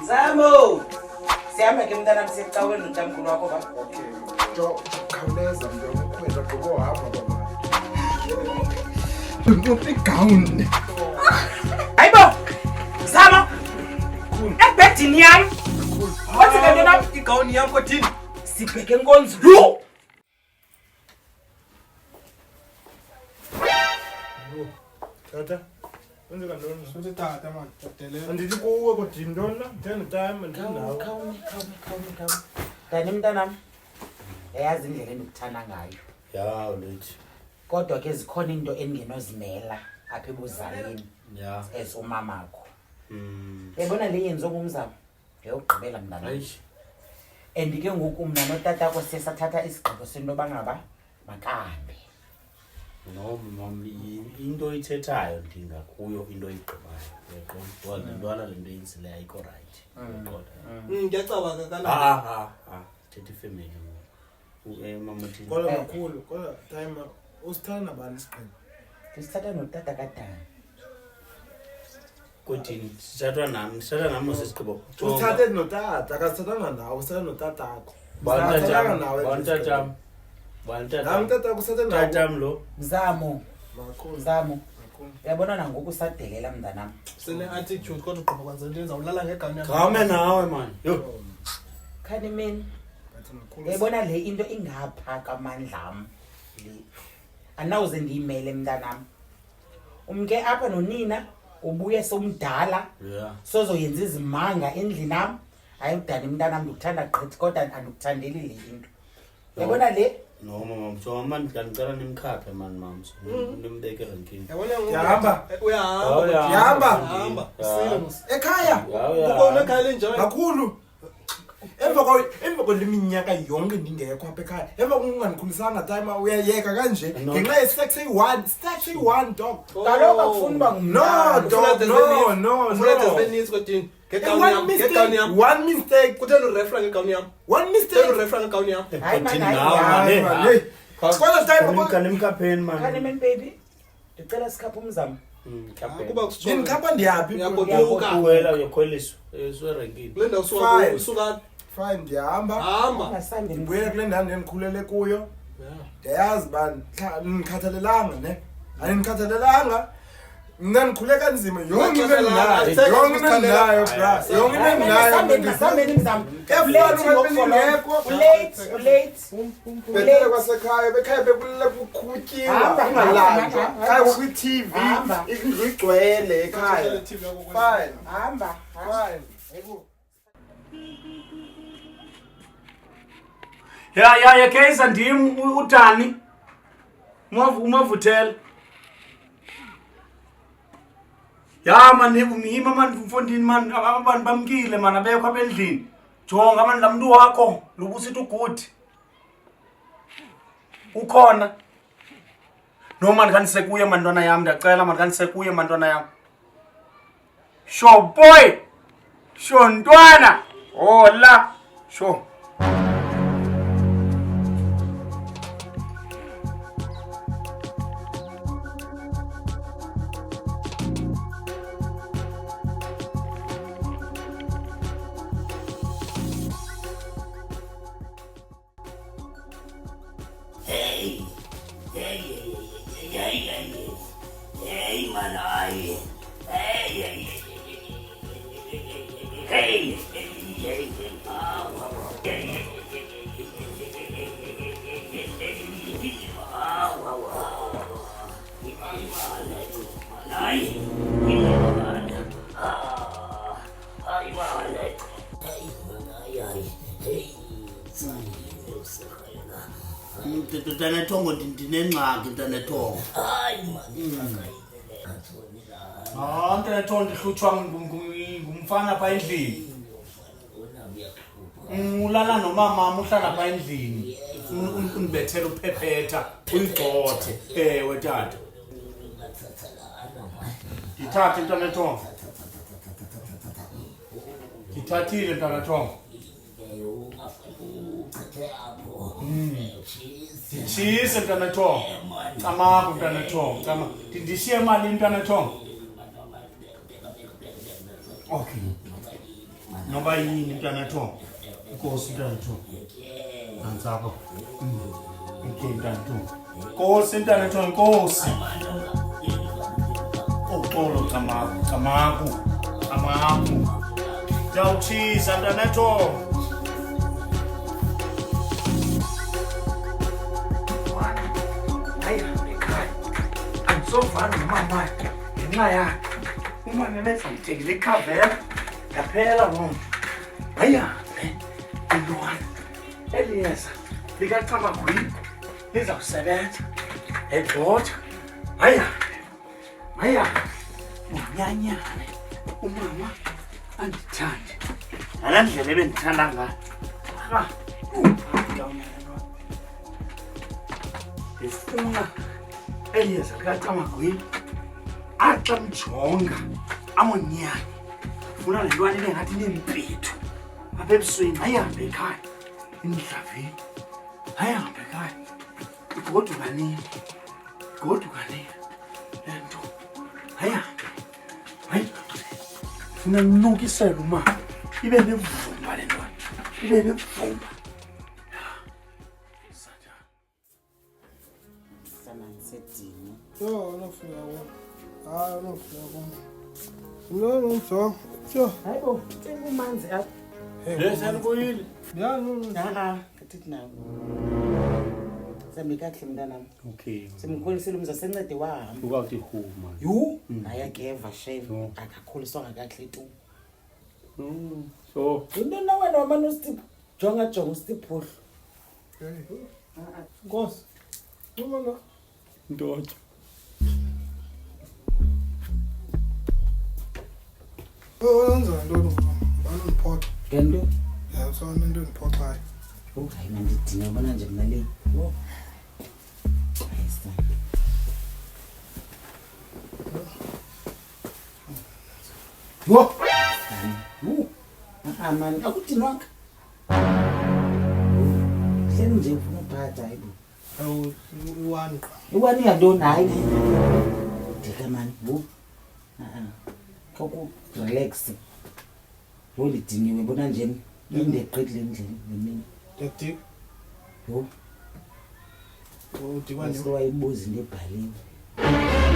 Zamo. Siyahamba ke mntana msecaweni utamkhulu wakho ba. Okay. Khawuleza mntomkhwetha ngoba hamba baba. Ngiphi gown? Hayibo. Zamo. Ebhedini yami. Wathi kanti na igown yakho thini? Sibheke enkonzo. Yo! Tata. Wenze kanjani? Sothi tata man. Andithi kuwe kodwa intona? Then time and now. Khawumi. Dani mntanami. Eyazi indlela endikuthanda ngayo. Ya ulithi. Kodwa ke zikhona into engenozimela apha ebuzaleni. Ya. Esumamakho. Yabona le yenzo ngumzamo. Ngiyogqibela mntana. Hayish. Andike ngoku mna notatako sesathatha isigqibo sento bangaba makahambe. No mama into ithethayo ndinga kuyo into igqibayo. Yaqonda ntwana lento yenzile ayikho right. Yaqonda. Ngiyacabanga kana. Thethe family. Mama thini. Kodwa kakhulu, kodwa time usithanda bani isiqhelo? Sisithatha notata kadani. Kodini sithatha nami sesiqhibo. Usithathe notata, akasithathanga nawe, usithatha notatako. Bantatam. Nami tata kusathe nawe. Tatam lo. Mzamo. Makhulu. Zamo. Uyabona nangoku sadelela mntanami. Sine attitude kodwa ugqiba kwanza into ezawulala ngegawuni yakho. Khame nawe man. Yo. Khani mina. Bathi makhulu. Uyabona le into ingapha kamandla ami. Le. Anawuze ndiyimele mntanami. Umke apha nonina ubuye somdala. Yeah. Sozoyenza izimanga endlini nami. Ayudani mntanami ngikuthanda gqithi kodwa andikuthandeli le into. Uyabona le? No mama mso man ngicela nimkhaphe man mams. Nimbeke rankini. Yabona ngoku. Yahamba. Uyahamba. Yahamba. Serious. Ekhaya. Ukona ekhaya lenjani? Makhulu. Emva kweminyaka yonke ndingekho apha ekhaya. Emva kungandikhulisanga time uyayeka kanje. Ngenxa ye one dog. Kaloku akufuni uba No, dog. No. Ufuna beninzi kodini. Ngegawuni yam. One mistake. Kutheni urefra ngegawuni yam? One mistake. Kutheni urefra ngegawuni yam? Hayi man, Hayi man, hey. Kodwa time Nimkhapheni man. Khani mina baby. Ndicela sikhaphe umzamo. Kuba kusithola. Ndinikhapha ndiyaphi? Uyagoduka. Uwela uyakholiswa. Eswerankini. Kule ndawo usuka. Fine, ndiyahamba. Hamba. Ungasambi Ndibuye kule ndawo endikhulele kuyo. Yeah. Ndiyazi bani, ngikhathalelanga ne. Anikhathalelanga. Mina ndikhule kanzima yonke into endinayo. Yonke into endinayo, bra. Yonke into endinayo. Sambeni mzamo. Bethele kwasekhaya, bekhaya bekulele kukhutyiwa, kungalanjwa. Khaya kukwi-TV, indlu igcwele ekhaya. Fine. Hamba. Fine. Ya Kaiza ndim uDani. Umavuthela. Ya man ngima man mfondini man abantu bamkile man abekho abendlini. Jonga man lamuntu wakho lobusithi ugood. Ukhona. No man kanisekuye mantwana yami ndiyacela man kanisekuye mantwana yami. Sho boy. Sho ntwana. Hola. Sho. Hey, man, Tana tongo ndinengxaki tana tongo. hayi man. Tana tongo ndihlutshwa ngumfana pha endlini. Ulala nomama uhlala pha endlini. Unibethela uphephetha, uyigxothe. Ewe tata. Ngithathe tana tongo. Ngithathile tana tongo. Chise mntana Thongo. Camaka mntana Thongo. Cama. Ndishiye imali mntana Thongo. Okay. Noba yini mntana Thombo? Inkosi mntana Thombo. Antsapho. Okay mntana Thombo. Inkosi mntana Thombo, inkosi. Uxolo Camagu. Ndawuthisa mntana Thombo. Sofana mama ngenxa yakhe uma nebezamthengile ikhavera yaphela wona ayihambe intwana eliyeza likaCamagwini lizawusebenza egxotha ayihambe unyanyane umama andithande ngala ndlela ebendithanda ngayo ndifuna eliyeza likaCamagwini axa mjonga amonyane funa le ntwana ibe ngathi nempethu apha ebusweni ayihambe ekhaya emdlaveni ayihambe ekhaya igodukanile le nto ayihambe funa nilukisele umama ibe nevumba le ntwana ibe nevumba No, Hayibo, thenga umanzi apha. Sanibuyile. Yeah, no. Kathi nawo. Sambi kahle mntanami. Okay. Simkholisile umzasencede wahamba. Ukawuthi huma. Yu, ayakeva shame akakholiswanga kahle tu. So, Into na wena wamana uStip jonga uStipho. Nkosi. Ubona? ndoda. Wenza ntoni ngibana uniphoxa. Ngento? Yeah, so into uniphoxayo. Hayi mandidinga ubona nje mina le. Wo! Man, akudinwanga. Hleli nje ufuna uphatha hayibo. Awu uwani. Iwani yantoni hayi? Dika man, wo. Koku relax. Ngolidiniwe bona nje inde qedile endlini nemini. Dedik. Yo. Oh, dikwani. Wayibuza into ebhaliwe.